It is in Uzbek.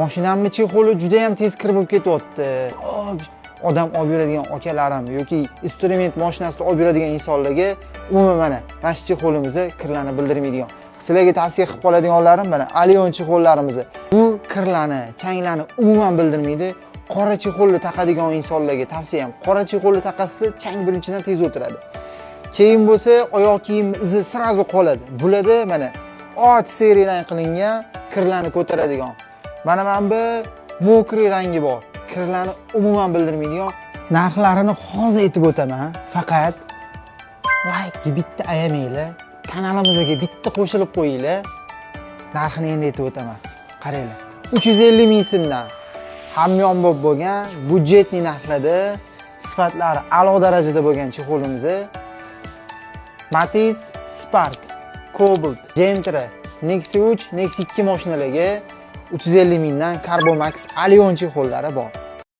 Mashinamning chexoli juda ham tez kirib bo'lib ketyapti. Odam olib yuradigan akalarim yoki instrument mashinasida olib yuradigan insonlarga umuman mana shu chexolimizni kirlarni bildirmaydigan. Sizlarga tavsiya qilib qoladiganlarim mana Alion chexollarimiz. Bu kirlarni, changlarni umuman bildirmaydi. Qora chexolni taqadigan insonlarga tavsiyam, qora chexolni taqasizlar, chang birinchidan tez o'tiradi. Keyin bo'lsa, oyoq kiyim izi sirazu qoladi. Bularda mana och seri rang qilingan kirlarni ko'taradigan. Mana bu mokri rangi bor. Kirlarni umuman bildirmaydigan. Narxlarini hozir aytib o'taman. Faqat like bitta ayamanglar, kanalimizga bitta qo'shilib qo'yinglar. Narxini endi aytib o'taman. Qaranglar. 350 ming so'mdan hamyonbop bo'lgan, budjetli narxlarda, sifatlari a'lo darajada bo'lgan chexolimiz Matiz, Spark, Cobalt, Gentra, Nexi 3, Nexi 2 mashinalarga 350 mingdan Carbomax Alion chexollari bor.